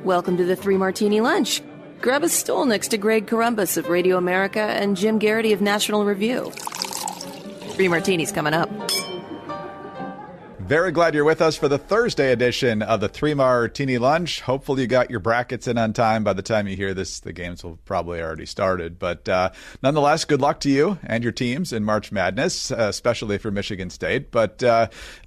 Welcome to the Three Martini Lunch. Grab a stool next to Greg Corombos of Radio America and Jim Garrity of National Review. Three Martinis coming up. Very glad you're with us for the Thursday edition of the Three Martini Lunch. Hopefully you got your brackets in on time. By the time you hear this, the games will probably already started. But nonetheless, good luck to you and your teams in March Madness, especially for Michigan State. But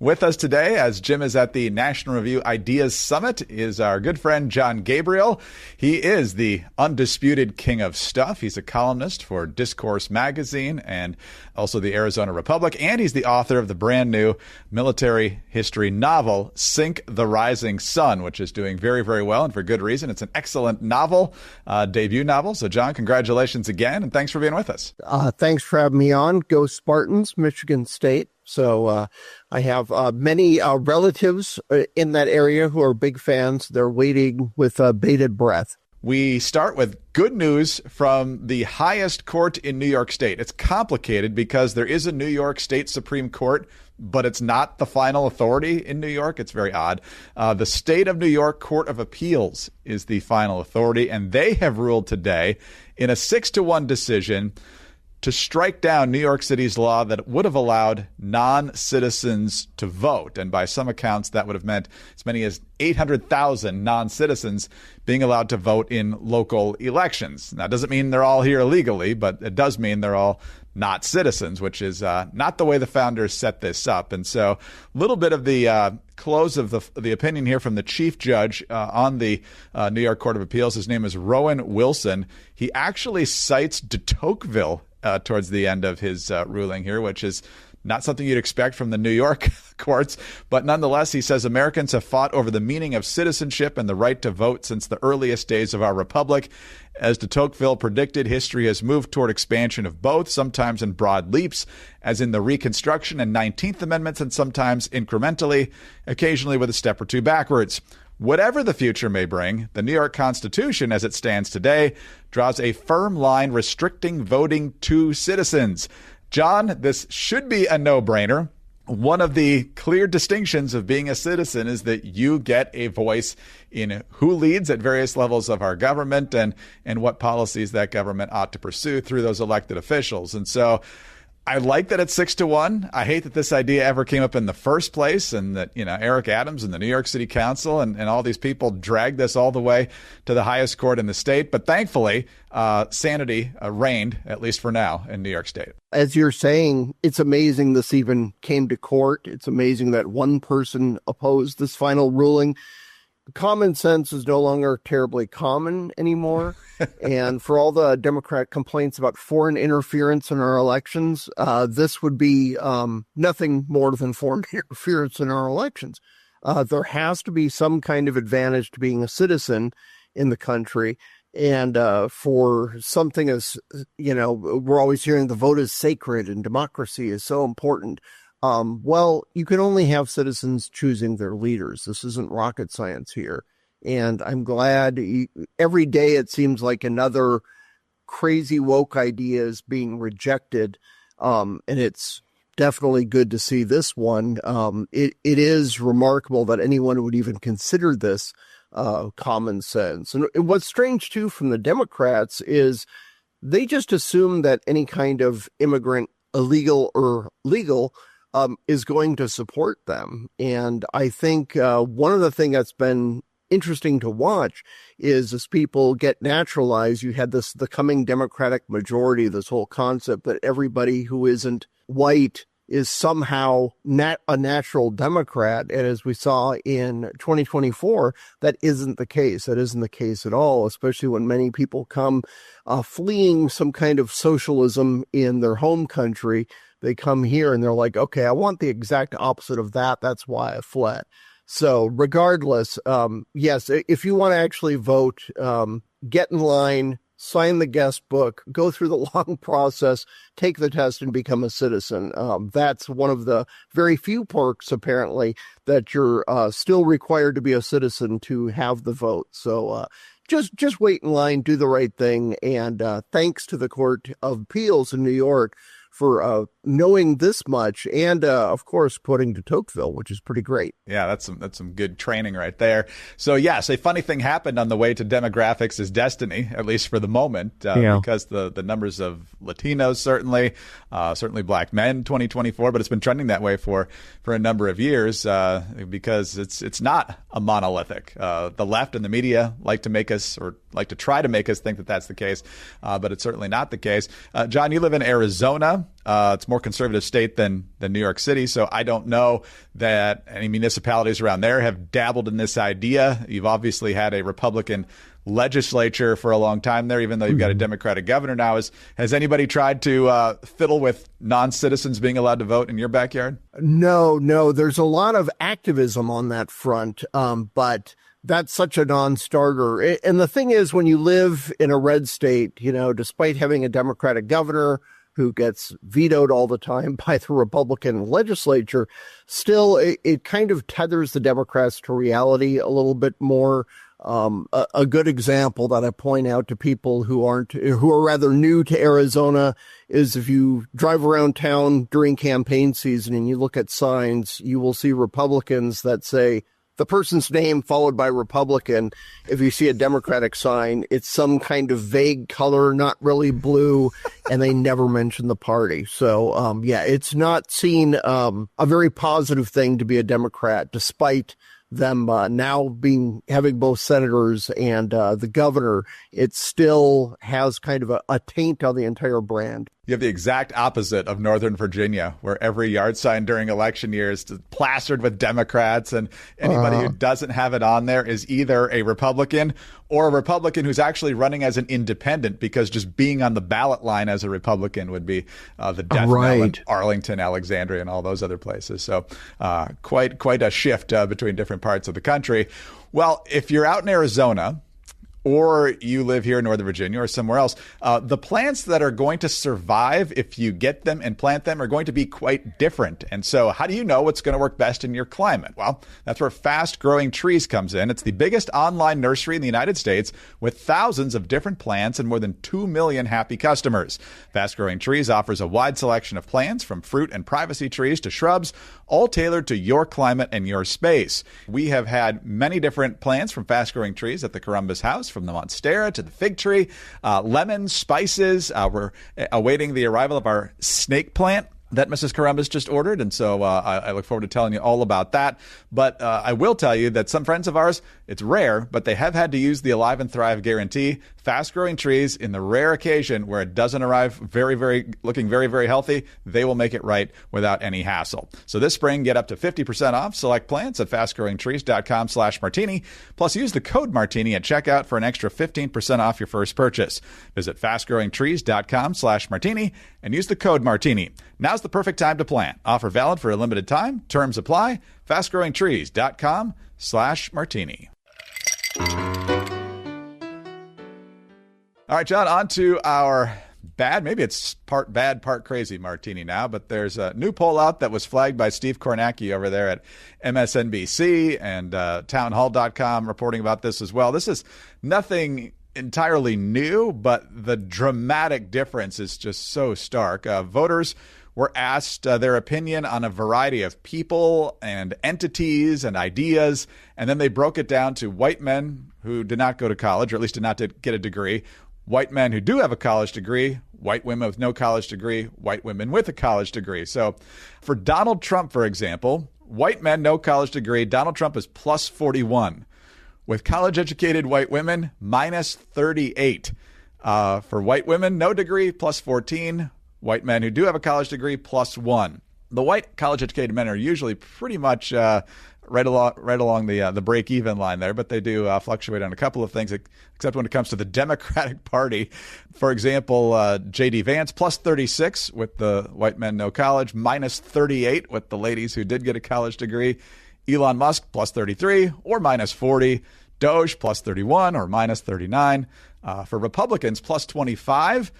with us today, as Jim is at the National Review Ideas Summit, is our good friend Jon Gabriel. He is the undisputed king of stuff. He's a columnist for Discourse Magazine and also the Arizona Republic. And he's the author of the brand new military history novel, Sink the Rising Sun, which is doing very, very well, and for good reason. It's an excellent novel, debut novel. So, Jon, congratulations again, and thanks for being with us. Thanks for having me on. Go Spartans, Michigan State. So I have many relatives in that area who are big fans. They're waiting with bated breath. We start with good news from the highest court in New York State. It's complicated because there is a New York State Supreme Court, but it's not the final authority in New York. It's very odd. The State of New York Court of Appeals is the final authority, and they have ruled today in a 6-1 decision to strike down New York City's law that would have allowed non-citizens to vote. And by some accounts, that would have meant as many as 800,000 non-citizens being allowed to vote in local elections. Now, it doesn't mean they're all here illegally, but it does mean they're all not citizens, which is not the way the founders set this up. And so a little bit of the close of the opinion here from the chief judge on the New York Court of Appeals. His name is Rowan Wilson. He actually cites de Tocqueville towards the end of his ruling here, which is not something you'd expect from the New York courts. But nonetheless, he says Americans have fought over the meaning of citizenship and the right to vote since the earliest days of our republic. As de Tocqueville predicted, history has moved toward expansion of both, sometimes in broad leaps, as in the Reconstruction and 19th Amendments, and sometimes incrementally, occasionally with a step or two backwards. Whatever the future may bring, the New York Constitution, as it stands today, draws a firm line restricting voting to citizens. Jon, this should be a no-brainer. One of the clear distinctions of being a citizen is that you get a voice in who leads at various levels of our government and what policies that government ought to pursue through those elected officials. And so I like that it's 6-1. I hate that this idea ever came up in the first place, and that, Eric Adams and the New York City Council and all these people dragged this all the way to the highest court in the state. But thankfully, sanity reigned, at least for now, in New York State. As you're saying, it's amazing this even came to court. It's amazing that one person opposed this final ruling. Common sense is no longer terribly common anymore. And for all the Democrat complaints about foreign interference in our elections, this would be nothing more than foreign interference in our elections. There has to be some kind of advantage to being a citizen in the country. And for something as, we're always hearing the vote is sacred and democracy is so important. Well, you can only have citizens choosing their leaders. This isn't rocket science here. And I'm glad every day it seems like another crazy woke idea is being rejected. And it's definitely good to see this one. It is remarkable that anyone would even consider this common sense. And what's strange, too, from the Democrats is they just assume that any kind of immigrant, illegal or legal, is going to support them. And I think one of the things that's been interesting to watch is as people get naturalized, you had the coming Democratic majority, this whole concept that everybody who isn't white is somehow not a natural Democrat. And as we saw in 2024, that isn't the case. That isn't the case at all, especially when many people come fleeing some kind of socialism in their home country. They come here and they're like, okay, I want the exact opposite of that. That's why I fled. So regardless, yes, if you want to actually vote, get in line, sign the guest book, go through the long process, take the test and become a citizen. That's one of the very few perks, apparently, that you're still required to be a citizen to have the vote. So just wait in line, do the right thing. And thanks to the Court of Appeals in New York for knowing this much and, of course, quoting de Tocqueville, which is pretty great. Yeah, that's some good training right there. So, yes, a funny thing happened on the way to demographics is destiny, at least for the moment, because the numbers of Latinos, certainly Black men 2024, but it's been trending that way for a number of years because it's not a monolithic. The left and the media like to try to make us think that that's the case, but it's certainly not the case. Jon, you live in Arizona. It's a more conservative state than New York City, so I don't know that any municipalities around there have dabbled in this idea. You've obviously had a Republican legislature for a long time there, even though you've got a Democratic governor now. Has anybody tried to fiddle with non-citizens being allowed to vote in your backyard? No. There's a lot of activism on that front, but that's such a non-starter. And the thing is, when you live in a red state, despite having a Democratic governor who gets vetoed all the time by the Republican legislature, still it kind of tethers the Democrats to reality a little bit more. A good example that I point out to people who are rather new to Arizona is if you drive around town during campaign season and you look at signs, you will see Republicans that say the person's name followed by Republican. If you see a Democratic sign, it's some kind of vague color, not really blue, and they never mention the party. So, it's not seen a very positive thing to be a Democrat, despite them now having both senators and the governor. It still has kind of a taint on the entire brand. You have the exact opposite of Northern Virginia, where every yard sign during election years is plastered with Democrats, and anybody who doesn't have it on there is either a Republican or a Republican who's actually running as an independent, because just being on the ballot line as a Republican would be the death knell in Arlington, Alexandria, and all those other places. So quite a shift between different parts of the country. Well, if you're out in Arizona, or you live here in Northern Virginia or somewhere else, the plants that are going to survive if you get them and plant them are going to be quite different. And so how do you know what's going to work best in your climate? Well, that's where Fast Growing Trees comes in. It's the biggest online nursery in the United States with thousands of different plants and more than 2 million happy customers. Fast Growing Trees offers a wide selection of plants, from fruit and privacy trees to shrubs, all tailored to your climate and your space. We have had many different plants from Fast Growing Trees at the Columbus House, from the Monstera to the fig tree, lemons, spices. We're awaiting the arrival of our snake plant that Mrs. Columbus just ordered, and so I look forward to telling you all about that. But I will tell you that some friends of ours, it's rare, but they have had to use the Alive and Thrive guarantee. Fast Growing Trees, in the rare occasion where it doesn't arrive looking very, very healthy, they will make it right without any hassle. So this spring, get up to 50% off select plants at fastgrowingtrees.com/martini. Plus, use the code Martini at checkout for an extra 15% off your first purchase. Visit fastgrowingtrees.com/martini and use the code Martini. Now's the perfect time to plant. Offer valid for a limited time. Terms apply. fastgrowingtrees.com/martini. All right, Jon, on to our maybe it's part bad, part crazy martini now, but there's a new poll out that was flagged by Steve Kornacki over there at MSNBC, and townhall.com reporting about this as well. This is nothing entirely new, but the dramatic difference is just so stark. Voters were asked their opinion on a variety of people and entities and ideas, and then they broke it down to white men who did not go to college, or at least did not get a degree, white men who do have a college degree, white women with no college degree, white women with a college degree. So for Donald Trump, for example, white men, no college degree, Donald Trump is plus 41. With college-educated white women, minus 38. For white women, no degree, plus 14. White men who do have a college degree, plus 1. The white college-educated men are usually pretty much right along the break-even line there, but they do fluctuate on a couple of things, except when it comes to the Democratic Party. For example, J.D. Vance, plus 36 with the white men, no college, minus 38 with the ladies who did get a college degree. Elon Musk, plus 33 or minus 40. Doge, plus 31 or minus 39. For Republicans, plus 25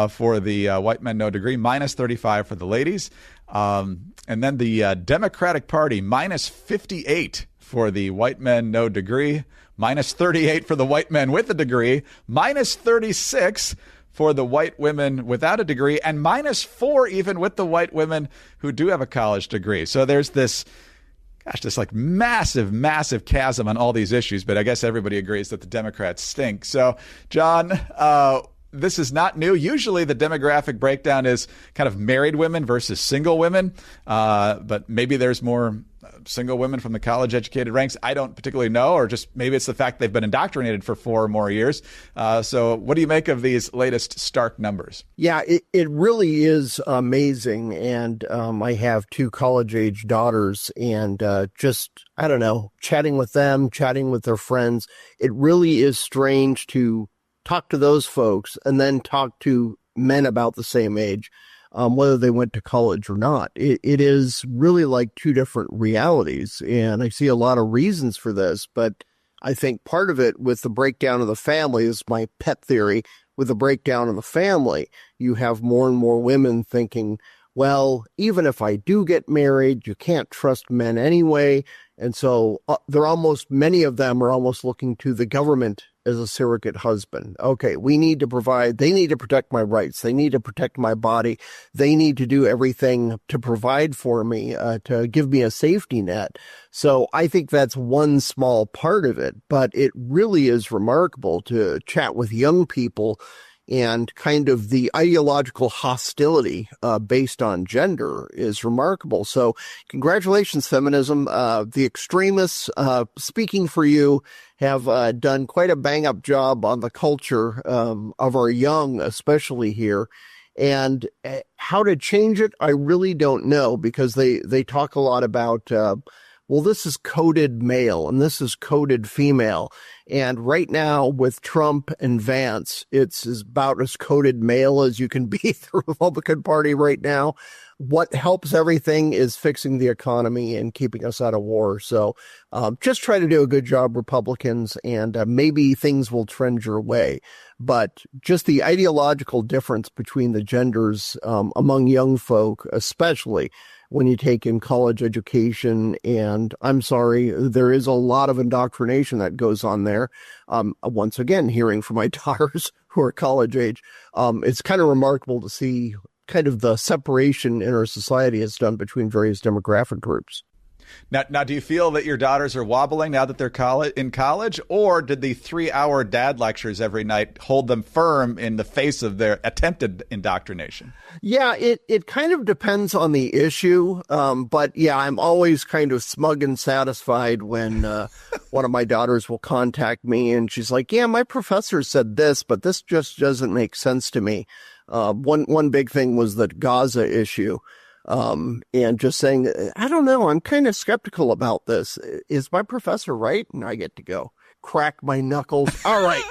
for the white men, no degree, minus 35 for the ladies. And then the Democratic Party, minus 58 for the white men, no degree, minus 38 for the white men with a degree, minus 36 for the white women without a degree and -4 even with the white women who do have a college degree. So there's this like massive chasm on all these issues. But I guess everybody agrees that the Democrats stink. So, Jon, this is not new. Usually the demographic breakdown is kind of married women versus single women. But maybe there's more single women from the college-educated ranks. I don't particularly know, or just maybe it's the fact they've been indoctrinated for 4 or more years. So what do you make of these latest stark numbers? Yeah, it really is amazing. And I have 2 college-age daughters, and I don't know, chatting with them, chatting with their friends, it really is strange to talk to those folks and then talk to men about the same age, whether they went to college or not. It is really like 2 different realities. And I see a lot of reasons for this, but I think part of it with the breakdown of the family is my pet theory. With the breakdown of the family, you have more and more women thinking, well, even if I do get married, you can't trust men anyway. And so many of them are almost looking to the government as a surrogate husband. Okay, they need to protect my rights. They need to protect my body. They need to do everything to provide for me, to give me a safety net. So I think that's one small part of it, but it really is remarkable to chat with young people and kind of the ideological hostility based on gender is remarkable. So congratulations, feminism. The extremists, speaking for you, have done quite a bang-up job on the culture of our young, especially here. And how to change it, I really don't know, because they talk a lot about well, this is coded male and this is coded female. And right now with Trump and Vance, it's about as coded male as you can be the Republican Party right now. What helps everything is fixing the economy and keeping us out of war. So just try to do a good job, Republicans, and maybe things will trend your way. But just the ideological difference between the genders among young folk, especially when you take in college education, and I'm sorry, there is a lot of indoctrination that goes on there. Once again, hearing from my daughters who are college age, it's kind of remarkable to see kind of the separation in our society has done between various demographic groups. Now, do you feel that your daughters are wobbling now that they're in college, or did the 3-hour dad lectures every night hold them firm in the face of their attempted indoctrination? Yeah, it kind of depends on the issue. But yeah, I'm always kind of smug and satisfied when one of my daughters will contact me and she's like, yeah, my professor said this, but this just doesn't make sense to me. One big thing was the Gaza issue. And just saying, I don't know, I'm kind of skeptical about this. Is my professor right? And I get to go crack my knuckles. All right.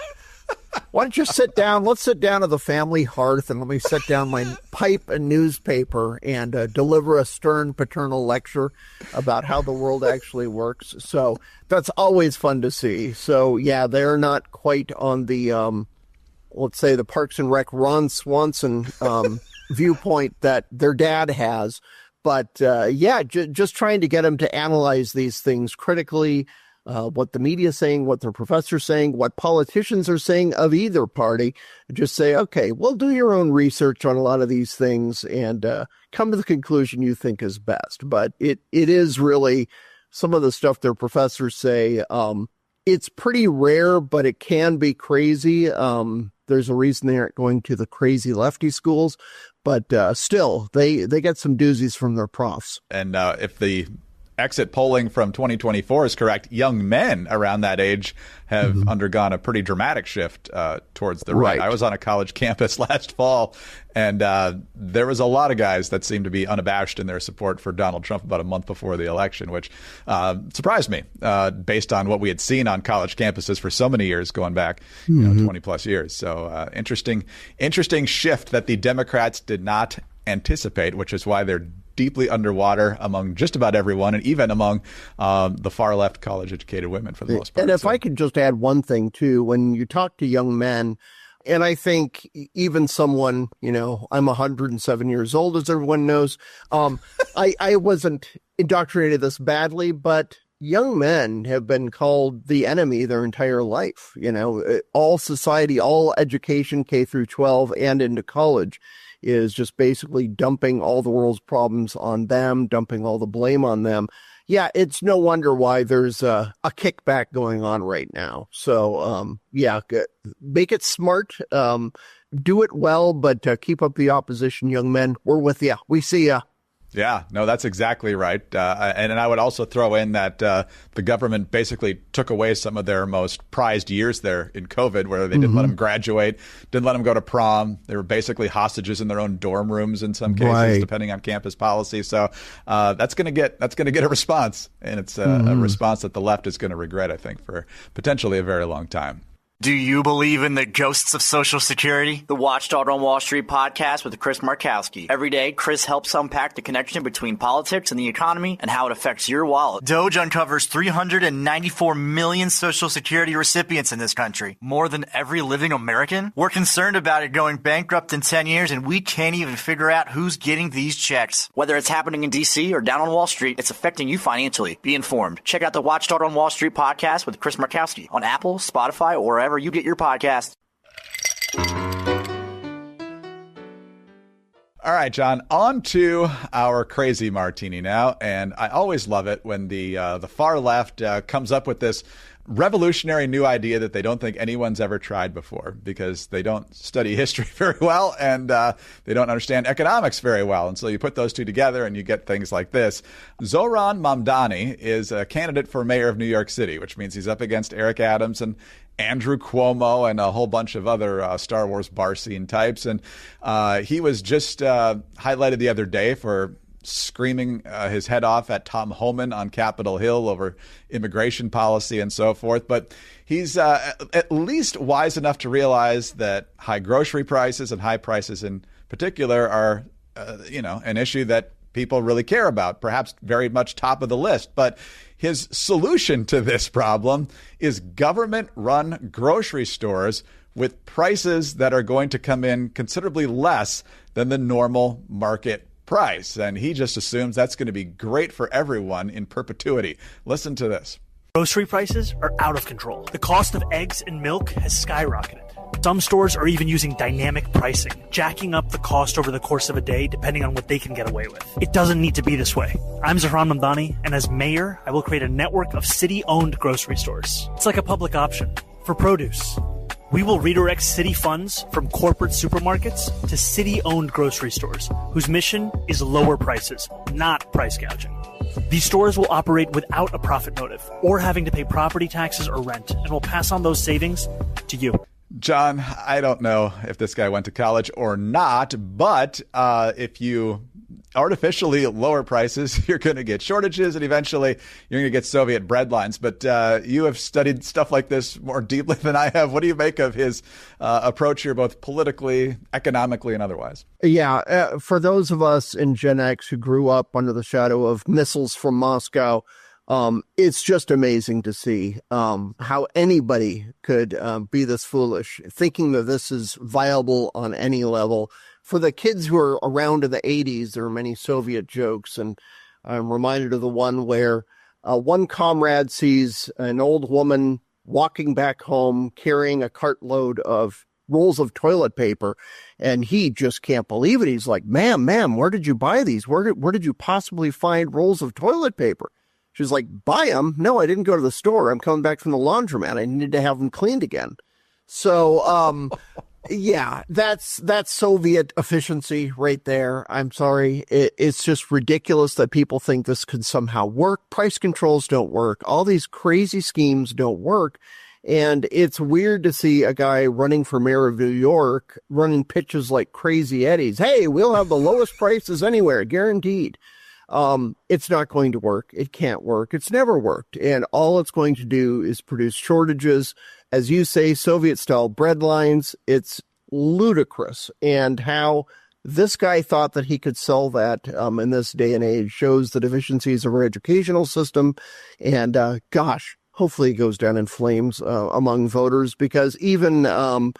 Why don't you sit down? Let's sit down at the family hearth and let me set down my pipe and newspaper and deliver a stern paternal lecture about how the world actually works. So that's always fun to see. So yeah, they're not quite on the, let's say the Parks and Rec Ron Swanson, viewpoint that their dad has, but just trying to get them to analyze these things critically, what the media is saying, what their professor's saying, what politicians are saying of either party. Just say, okay, well, do your own research on a lot of these things and come to the conclusion you think is best. But it is really some of the stuff their professors say. It's pretty rare, but it can be crazy. There's a reason they aren't going to the crazy lefty schools, but still, they get some doozies from their profs. And if the exit polling from 2024 is correct, young men around that age have undergone a pretty dramatic shift towards the right. I was on a college campus last fall, and there was a lot of guys that seemed to be unabashed in their support for Donald Trump about a month before the election, which surprised me based on what we had seen on college campuses for so many years going back 20 plus years. So interesting shift that the Democrats did not anticipate, which is why they're deeply underwater among just about everyone, and even among the far left college educated women for the most part. And if I could just add one thing too, when you talk to young men, and I think even someone, I'm 107 years old, as everyone knows. I wasn't indoctrinated this badly, but young men have been called the enemy their entire life. You know, all society, all education, K through 12 and into college, is just basically dumping all the world's problems on them, dumping all the blame on them. Yeah, it's no wonder why there's a kickback going on right now. So, make it smart, do it well, but keep up the opposition, young men. We're with you. We see ya. Yeah, no, that's exactly right. And I would also throw in that the government basically took away some of their most prized years there in COVID, where they didn't let them graduate, didn't let them go to prom. They were basically hostages in their own dorm rooms in some cases, depending on campus policy. So that's going to get a response, and it's a response that the left is going to regret, I think, for potentially a very long time. Do you believe in the ghosts of Social Security? The Watchdog on Wall Street podcast with Chris Markowski. Every day, Chris helps unpack the connection between politics and the economy and how it affects your wallet. Doge uncovers 394 million Social Security recipients in this country, more than every living American. We're concerned about it going bankrupt in 10 years, and we can't even figure out who's getting these checks. Whether it's happening in D.C. or down on Wall Street, it's affecting you financially. Be informed. Check out the Watchdog on Wall Street podcast with Chris Markowski on Apple, Spotify, or wherever you get your podcast. All right, John, on to our crazy martini now. And I always love it when the far left comes up with this revolutionary new idea that they don't think anyone's ever tried before, because they don't study history very well and they don't understand economics very well. And so you put those two together and you get things like this. Zohran Mamdani is a candidate for mayor of New York City, which means he's up against Eric Adams and Andrew Cuomo and a whole bunch of other Star Wars bar scene types. And he was just highlighted the other day for screaming his head off at Tom Homan on Capitol Hill over immigration policy and so forth. But he's at least wise enough to realize that high grocery prices and high prices in particular are, an issue that people really care about, perhaps very much top of the list. But his solution to this problem is government-run grocery stores with prices that are going to come in considerably less than the normal market price. And he just assumes that's going to be great for everyone in perpetuity. Listen to this. Grocery prices are out of control. The cost of eggs and milk has skyrocketed. Some stores are even using dynamic pricing, jacking up the cost over the course of a day depending on what they can get away with. It doesn't need to be this way. I'm Zohran Mamdani, and as mayor, I will create a network of city-owned grocery stores. It's like a public option for produce. We will redirect city funds from corporate supermarkets to city-owned grocery stores, whose mission is lower prices, not price gouging. These stores will operate without a profit motive or having to pay property taxes or rent, and will pass on those savings to you. John, I don't know if this guy went to college or not, but if you artificially lower prices, you're going to get shortages, and eventually you're going to get Soviet breadlines. But you have studied stuff like this more deeply than I have. What do you make of his approach here, both politically, economically, and otherwise? Yeah, for those of us in Gen X who grew up under the shadow of missiles from Moscow, it's just amazing to see how anybody could be this foolish, thinking that this is viable on any level. For the kids who are around in the 80s, there are many Soviet jokes, and I'm reminded of the one where one comrade sees an old woman walking back home carrying a cartload of rolls of toilet paper, and he just can't believe it. He's like, ma'am, where did you buy these? Where did you possibly find rolls of toilet paper? She's like, buy them? No, I didn't go to the store. I'm coming back from the laundromat. I need to have them cleaned again. So, yeah, that's Soviet efficiency right there. I'm sorry. It's just ridiculous that people think this could somehow work. Price controls don't work. All these crazy schemes don't work. And it's weird to see a guy running for mayor of New York running pitches like Crazy Eddie's. Hey, we'll have the lowest prices anywhere, guaranteed. It's not going to work. It can't work. It's never worked. And all it's going to do is produce shortages. As you say, Soviet-style bread lines. It's ludicrous. And how this guy thought that he could sell that in this day and age shows the deficiencies of our educational system. And gosh, hopefully it goes down in flames among voters, because even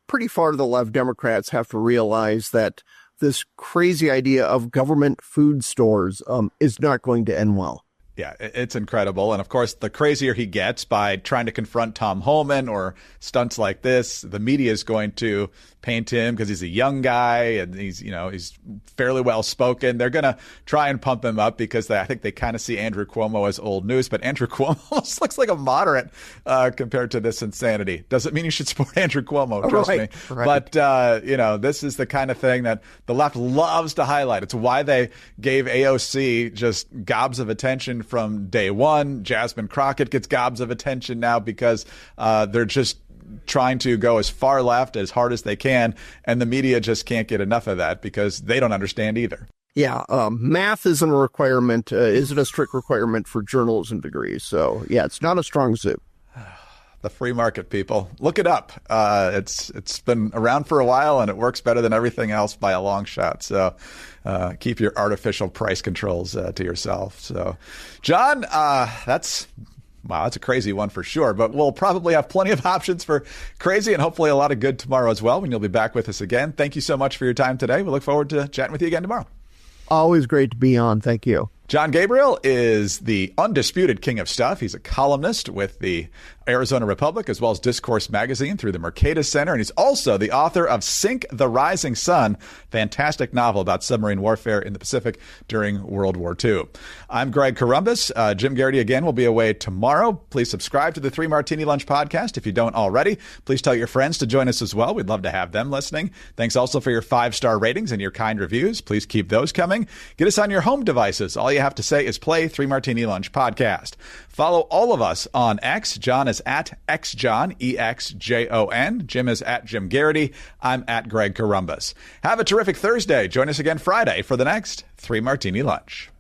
pretty far to the left Democrats have to realize that this crazy idea of government food stores is not going to end well. Yeah, it's incredible. And of course, the crazier he gets by trying to confront Tom Homan or stunts like this, the media is going to paint him because he's a young guy and he's fairly well spoken. They're going to try and pump him up because I think they kind of see Andrew Cuomo as old news. But Andrew Cuomo almost looks like a moderate compared to this insanity. Doesn't mean you should support Andrew Cuomo, trust me. Right. But, this is the kind of thing that the left loves to highlight. It's why they gave AOC just gobs of attention from day one. Jasmine Crockett gets gobs of attention now because they're just trying to go as far left as hard as they can, and the media just can't get enough of that because they don't understand either. Yeah, math isn't a requirement, isn't a strict requirement for journalism degrees. So, yeah, it's not a strong suit. The free market, people. Look it up. It's been around for a while, and it works better than everything else by a long shot. So keep your artificial price controls to yourself. So, Jon, that's a crazy one for sure. But we'll probably have plenty of options for crazy and hopefully a lot of good tomorrow as well when you'll be back with us again. Thank you so much for your time today. We look forward to chatting with you again tomorrow. Always great to be on. Thank you. Jon Gabriel is the undisputed king of stuff. He's a columnist with the Arizona Republic as well as Discourse Magazine through the Mercatus Center. And he's also the author of Sink the Rising Sun, fantastic novel about submarine warfare in the Pacific during World War II. I'm Greg Corombos. Jim Garrity again will be away tomorrow. Please subscribe to the 3 Martini Lunch podcast if you don't already. Please tell your friends to join us as well. We'd love to have them listening. Thanks also for your 5-star ratings and your kind reviews. Please keep those coming. Get us on your home devices. All you have to say is play 3 Martini Lunch podcast. Follow all of us on X. Jon is at XJon, EXJON. Jim is at Jim Garrity. I'm at Greg Corombos. Have a terrific Thursday. Join us again Friday for the next 3 Martini Lunch.